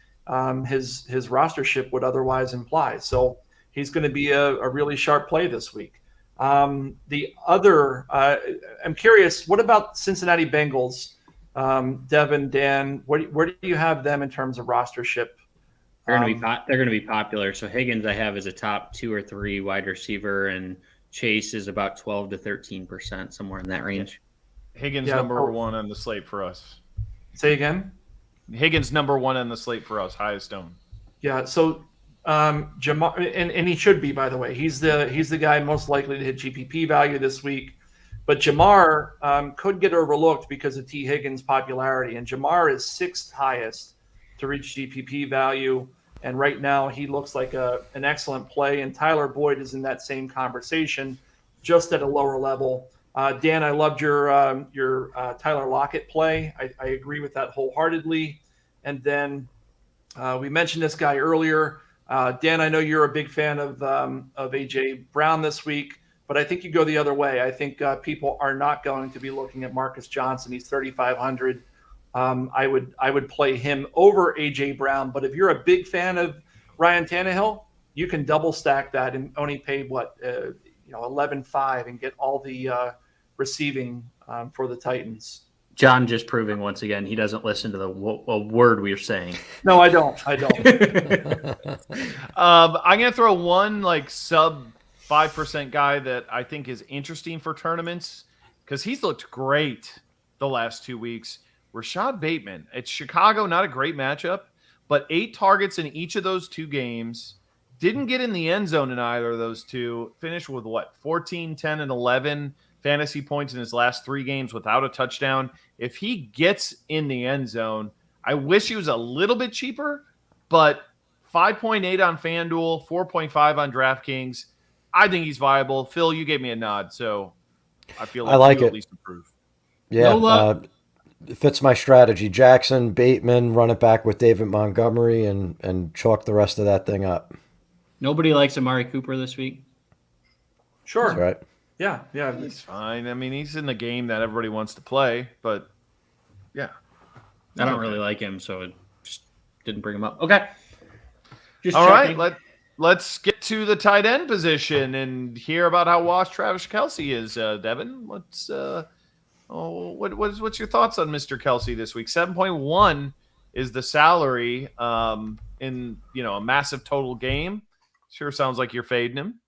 his rostership would otherwise imply. So he's going to be a really sharp play this week. The other, I'm curious, what about Cincinnati Bengals? Devin, Dan, where do you have them in terms of rostership? They're going to be popular. So Higgins I have as a top 2 or 3 wide receiver, and Chase is about 12 to 13%, somewhere in that range. Higgins number 1 on the slate for us. Say again? Higgins number 1 on the slate for us, highest owned. Yeah, so Jamar, and he should be, by the way. He's the guy most likely to hit GPP value this week. But Jamar could get overlooked because of T. Higgins' popularity. And Jamar is 6th highest to reach GPP value. And right now he looks like an excellent play. And Tyler Boyd is in that same conversation, just at a lower level. Dan, I loved your Tyler Lockett play. I agree with that wholeheartedly. And then we mentioned this guy earlier. Dan, I know you're a big fan of A.J. Brown this week, but I think you go the other way. I think people are not going to be looking at Marcus Johnson. He's 3,500. I would play him over A.J. Brown. But if you're a big fan of Ryan Tannehill, you can double stack that and only pay 11.5 and get all the retaiving for the Titans. John just proving once again he doesn't listen to the word we are saying. No, I don't. I'm gonna throw one sub 5% guy that I think is interesting for tournaments because he's looked great the last 2 weeks. Rashad Bateman. It's Chicago, not a great matchup, but 8 targets in each of those 2 games. Didn't get in the end zone in either of those 2. Finished with 14, 10, and 11 fantasy points in his last 3 games without a touchdown. If he gets in the end zone, I wish he was a little bit cheaper, but 5.8 on FanDuel, 4.5 on DraftKings. I think he's viable. Phil, you gave me a nod, so I feel like, I like you it. at least approve. Yeah, it fits my strategy. Jackson, Bateman, run it back with David Montgomery, and chalk the rest of that thing up. Nobody likes Amari Cooper this week. Sure. That's right. Yeah. He's fine. I mean, he's in the game that everybody wants to play, but yeah. I don't really like him, so it just didn't bring him up. Okay. Just all checking. Right, let's get to the tight end position and hear about how washed Travis Kelce is, Devin. What's your thoughts on Mr. Kelce this week? 7.1 is the salary in a massive total game. Sure sounds like you're fading him.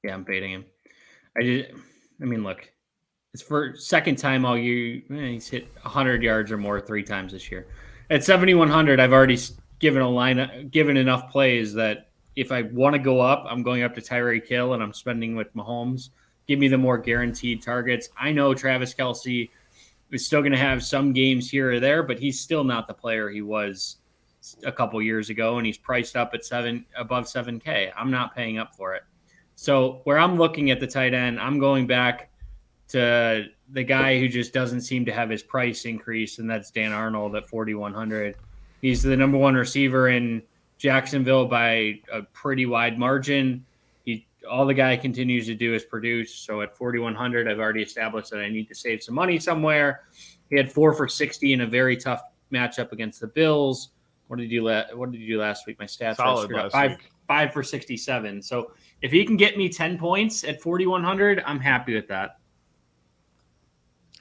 Yeah, I'm fading him. Look, it's for second time all year. He's hit 100 yards or more 3 times this year. At 7,100, I've already given enough plays that if I want to go up, I'm going up to Tyreek Hill and I'm spending with Mahomes. Give me the more guaranteed targets. I know Travis Kelce is still going to have some games here or there, but he's still not the player he was a couple years ago, and he's priced up at above 7K. I'm not paying up for it. So where I'm looking at the tight end, I'm going back to the guy who just doesn't seem to have his price increase, and that's Dan Arnold at 4,100. He's the number 1 receiver in Jacksonville by a pretty wide margin. All the guy continues to do is produce. So at 4,100, I've already established that I need to save some money somewhere. He had 4 for 60 in a very tough matchup against the Bills. What did you do last week? My stats solid are last week. 5 for 67. So if he can get me 10 points at 4,100, I'm happy with that.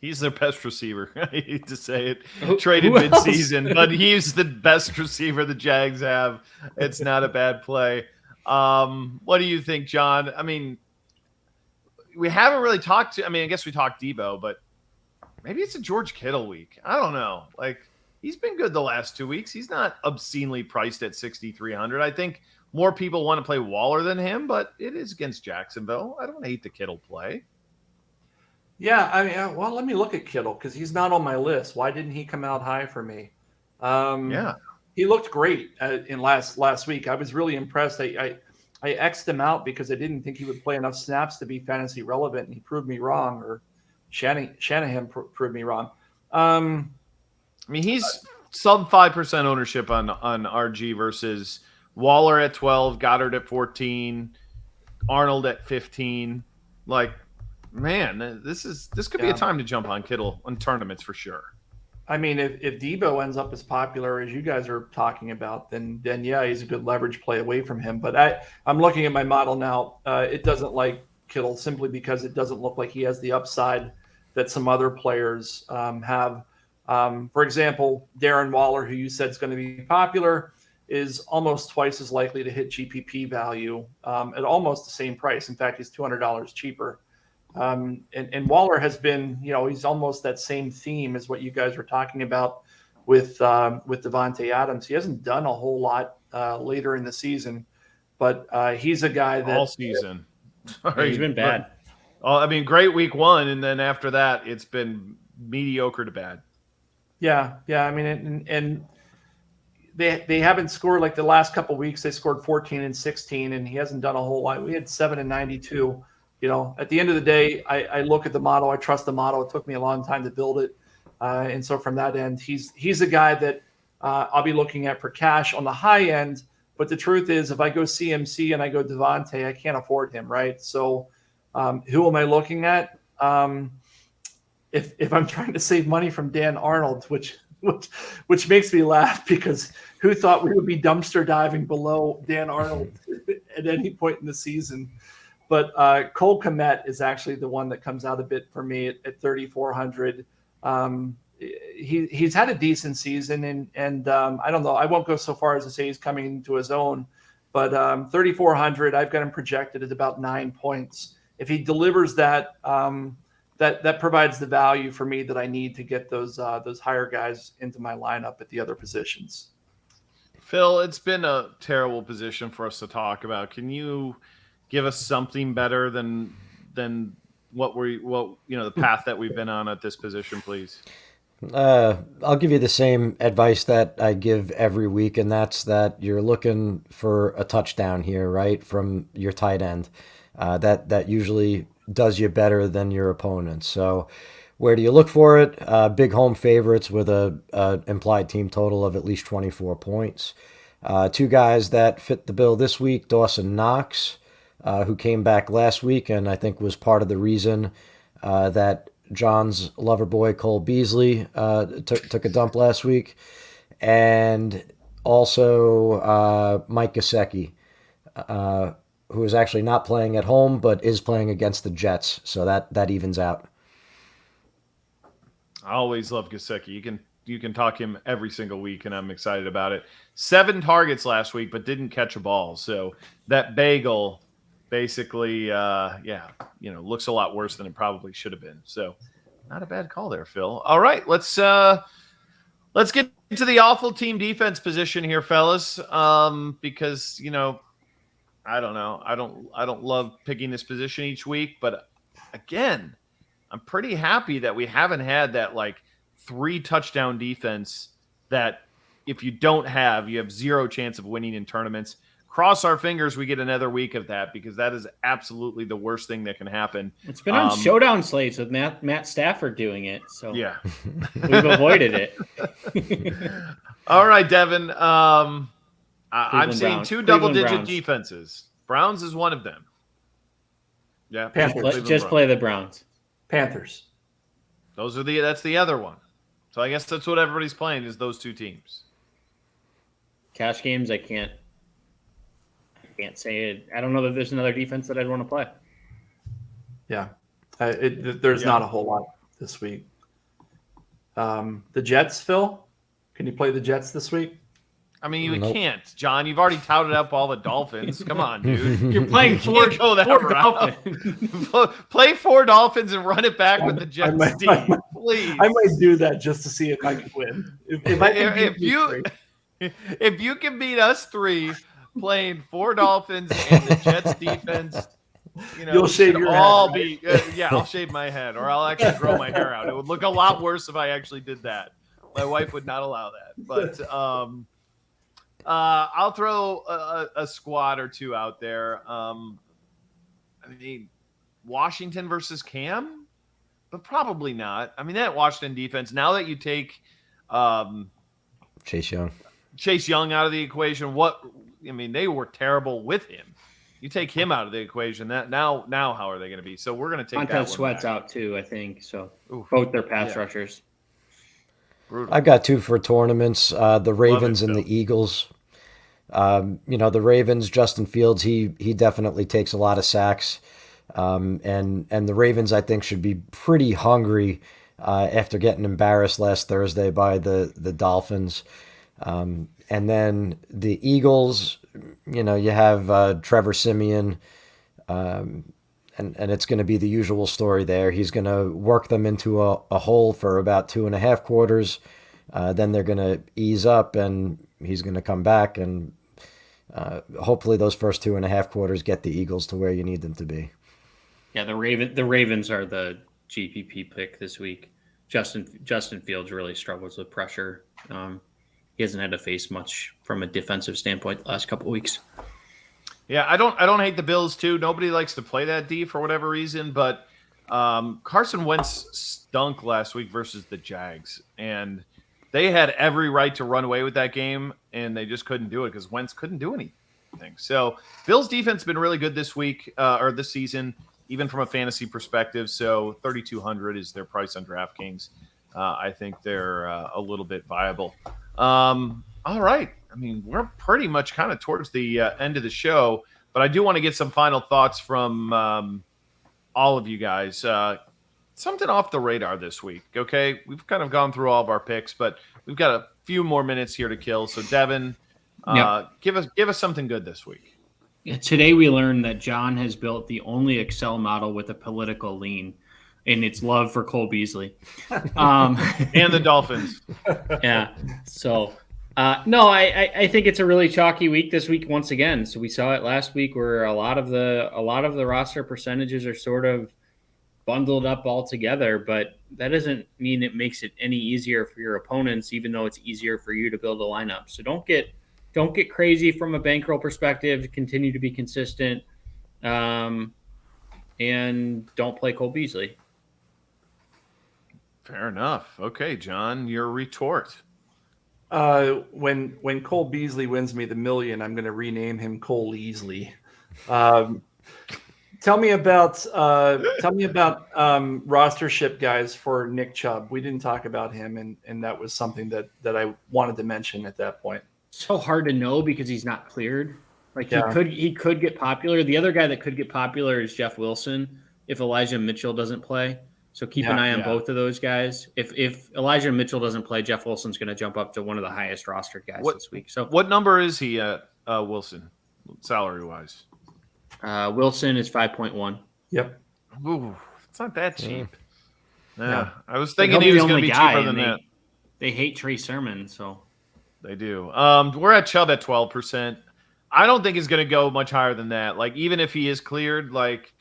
He's their best receiver. I hate to say it. Who Traded else? midseason, but he's the best receiver the Jags have. It's not a bad play. What do you think, John? I mean, we haven't really talked to. I mean, I guess we talked Debo, but maybe it's a George Kittle week. I don't know. Like, he's been good the last 2 weeks. He's not obscenely priced at 6,300. I think more people want to play Waller than him, but it is against Jacksonville. I don't hate the Kittle play. Yeah, I mean, well, let me look at Kittle because he's not on my list. Why didn't he come out high for me? Yeah, he looked great in last week. I was really impressed. I X'd him out because I didn't think he would play enough snaps to be fantasy relevant, and he proved me wrong. Or Shanahan proved me wrong. I mean, he's sub 5% ownership on RG versus Waller at 12, Goddard at 14, Arnold at 15. Like, man, this could be a time to jump on Kittle on tournaments for sure. I mean, if Debo ends up as popular as you guys are talking about, then yeah, he's a good leverage play away from him. But I'm looking at my model now. It doesn't like Kittle simply because it doesn't look like he has the upside that some other players have. For example, Darren Waller, who you said is going to be popular, is almost twice as likely to hit GPP value at almost the same price. In fact, he's $200 cheaper. And Waller has been, he's almost that same theme as what you guys were talking about with Davante Adams. He hasn't done a whole lot later in the season, but he's a guy that all season. He's been bad. I mean, great week one, and then after that, it's been mediocre to bad. Yeah. I mean, and they haven't scored like the last couple of weeks. They scored 14 and 16, and he hasn't done a whole lot. We had 7 and 92. At the end of the day, I look at the model. I trust the model. It took me a long time to build it. And so from that end, he's a guy that I'll be looking at for cash on the high end. But the truth is, if I go CMC and I go Davante, I can't afford him, right? So who am I looking at? If I'm trying to save money from Dan Arnold, which makes me laugh because who thought we would be dumpster diving below Dan Arnold at any point in the season? But Cole Kmet is actually the one that comes out a bit for me at 3,400. He's had a decent season, and I don't know. I won't go so far as to say he's coming into his own, but 3,400, I've got him projected at about 9 points. If he delivers that, that provides the value for me that I need to get those higher guys into my lineup at the other positions. Phil, it's been a terrible position for us to talk about. Can you give us something better than the path that we've been on at this position, please? I'll give you the same advice that I give every week, and that's that you're looking for a touchdown here, right, from your tight end. That usually does you better than your opponents. So where do you look for it? Big home favorites with a implied team total of at least 24 points. Two guys that fit the bill this week, Dawson Knox, who came back last week and I think was part of the reason that John's lover boy Cole Beasley took a dump last week, and also Mike Gesicki, who is actually not playing at home but is playing against the Jets, so that evens out. I always love Gesicki. You can talk him every single week, and I'm excited about it. 7 targets last week, but didn't catch a ball. So that bagel basically, looks a lot worse than it probably should have been. So not a bad call there, Phil. All right, let's get to the awful team defense position here, fellas. Because I don't know, I don't love picking this position each week, but again, I'm pretty happy that we haven't had that 3 touchdown defense that if you don't have, you have zero chance of winning in tournaments. Cross our fingers we get another week of that, because that is absolutely the worst thing that can happen. It's been on showdown slates with Matt Stafford doing it, so yeah, we've avoided it. All right, Devin. I'm seeing Browns. 2 double-digit Browns. defenses. Browns is one of them. Yeah, Panthers. Just play the Browns. Panthers. That's the other one. So I guess that's what everybody's playing, is those 2 teams. Cash games, I can't can't say it. I don't know that there's another defense that I'd want to play. Yeah. There's not a whole lot this week. The Jets, Phil? Can you play the Jets this week? I mean, you can't, John. You've already touted up all the Dolphins. Come on, dude. You're playing four Dolphins. Play 4 Dolphins and run it back with the Jets team, please. I might do that just to see if I can win. If you can beat us 3 playing 4 Dolphins and the Jets defense, you'll shave your head. I'll shave my head, or I'll actually grow my hair out. It would look a lot worse if I actually did that. My wife would not allow that. But I'll throw a squad or 2 out there. I mean, Washington versus Cam, but probably not. I mean, that Washington defense, now that you take Chase Young out of the equation, they were terrible with him. You take him out of the equation, now how are they going to be? So we're going to take Montez Sweat's out too, I think. So both their pass rushers. Brutal. I've got 2 for tournaments. The Ravens and the Eagles. The Ravens, Justin Fields, he definitely takes a lot of sacks. And the Ravens, I think, should be pretty hungry after getting embarrassed last Thursday by the Dolphins. And then the Eagles, you have Trevor Siemian, and it's going to be the usual story there. He's going to work them into a hole for about 2.5 quarters. Then they're going to ease up, and he's going to come back, and hopefully those first 2.5 quarters get the Eagles to where you need them to be. Yeah, the Ravens are the GPP pick this week. Justin Fields really struggles with pressure. He hasn't had to face much from a defensive standpoint the last couple of weeks. Yeah, I don't hate the Bills too. Nobody likes to play that D for whatever reason, but Carson Wentz stunk last week versus the Jags, and they had every right to run away with that game, and they just couldn't do it because Wentz couldn't do anything. So Bills defense has been really good this week or this season, even from a fantasy perspective. So 3,200 is their price on DraftKings. I think they're a little bit viable. All right. I mean, we're pretty much kind of towards the end of the show, but I do want to get some final thoughts from all of you guys. Something off the radar this week, okay? We've kind of gone through all of our picks, but we've got a few more minutes here to kill. So, Devin, give us something good this week. Yeah, today we learned that John has built the only Excel model with a political lean, and it's love for Cole Beasley. And the Dolphins. Yeah. So, no, I think it's a really chalky week this week once again. So we saw it last week where a lot of the roster percentages are sort of bundled up all together, but that doesn't mean it makes it any easier for your opponents, even though it's easier for you to build a lineup. So don't get crazy from a bankroll perspective. Continue to be consistent, and don't play Cole Beasley. Fair enough. Okay, John, your retort. When Cole Beasley wins me the million, I'm going to rename him Cole Easley. Tell me about rostership guys for Nick Chubb. We didn't talk about him, and that was something that I wanted to mention at that point. So hard to know because he's not cleared. He could get popular. The other guy that could get popular is Jeff Wilson if Elijah Mitchell doesn't play. So keep an eye on both of those guys. If Elijah Mitchell doesn't play, Jeff Wilson's going to jump up to one of the highest rostered guys this week. So what number is he at, Wilson, salary-wise? Wilson is 5.1. Yep. Ooh, it's not that cheap. Yeah. I was thinking he was going to be cheaper than that. They hate Trey Sermon, so they do. We're at Chubb at 12%. I don't think he's going to go much higher than that. Like, even if he is cleared, like,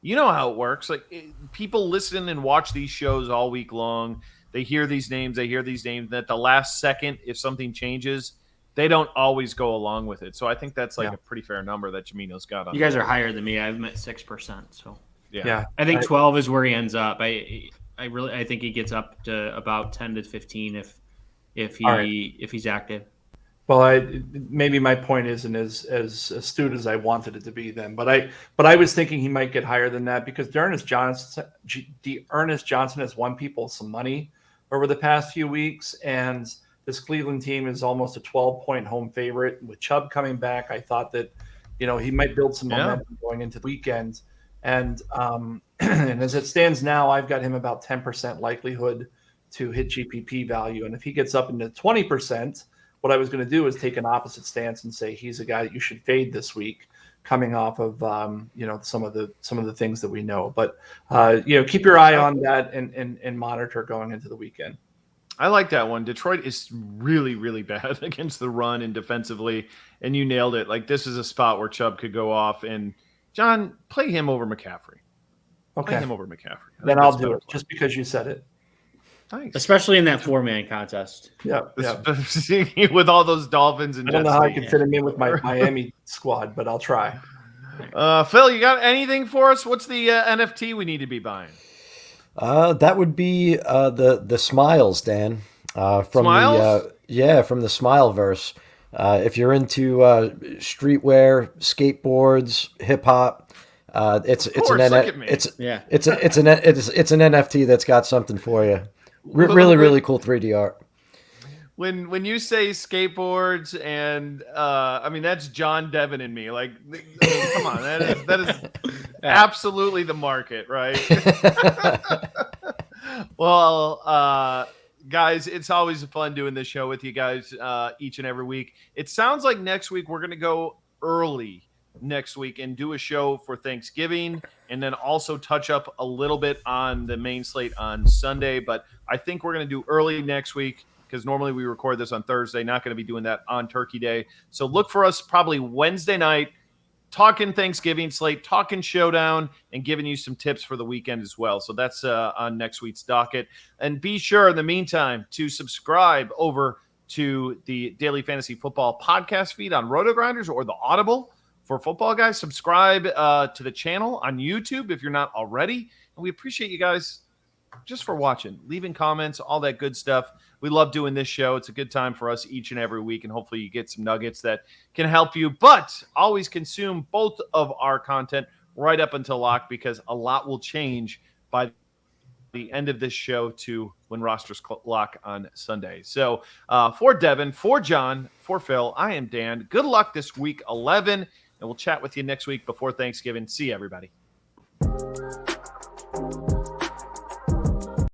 you know how it works. Like, people listen and watch these shows all week long. They hear these names. And at the last second, if something changes, they don't always go along with it. So I think that's a pretty fair number that Jamino's got on. You guys are higher than me. I'm at 6%. So yeah. I think 12 is where he ends up. I think he gets up to about 10 to 15 if he's active. Well, maybe my point isn't as astute as I wanted it to be then, but I was thinking he might get higher than that because D'Ernest Johnson has won people some money over the past few weeks, and this Cleveland team is almost a 12-point home favorite. With Chubb coming back, I thought that he might build some momentum going into the weekend. And and as it stands now, I've got him about 10% likelihood to hit GPP value. And if he gets up into 20%, what I was going to do is take an opposite stance and say he's a guy that you should fade this week, coming off of some of the things that we know. But keep your eye on that and monitor going into the weekend. I like that one. Detroit is really, really bad against the run and defensively, and you nailed it. Like, this is a spot where Chubb could go off, and John, play him over McCaffrey. Okay. Play him over McCaffrey. Then I'll do it just because you said it. Nice. Especially in that 4-man contest. Yeah. With all those Dolphins and I don't know how I can fit him in with my Miami squad, but I'll try. Phil, you got anything for us? What's the NFT we need to be buying? That would be the Smiles, Dan. From Smiles? From the Smileverse. If you're into streetwear, skateboards, hip hop, it's an NFT that's got something for you. Really cool 3D art. When you say skateboards and that's John, Devin, and me. Like, come on, that is absolutely the market, right? Well, guys, it's always fun doing this show with you guys each and every week. It sounds like next week we're going to go early next week and do a show for Thanksgiving, and then also touch up a little bit on the main slate on Sunday. But I think we're going to do early next week, because normally we record this on Thursday. Not going to be doing that on Turkey Day. So look for us probably Wednesday night, talking Thanksgiving slate, talking showdown, and giving you some tips for the weekend as well. So that's on next week's docket. And be sure in the meantime to subscribe over to the Daily Fantasy Football podcast feed on RotoGrinders or the Audible for Football Guys. Subscribe to the channel on YouTube if you're not already. And we appreciate you guys just for watching, leaving comments, all that good stuff. We love doing this show. It's a good time for us each and every week, and hopefully you get some nuggets that can help you. But always consume both of our content right up until lock, because a lot will change by the end of this show to when rosters lock on Sunday. So for Devin, for John, for Phil, I am Dan. Good luck this week 11, and we'll chat with you next week before Thanksgiving. See you, everybody.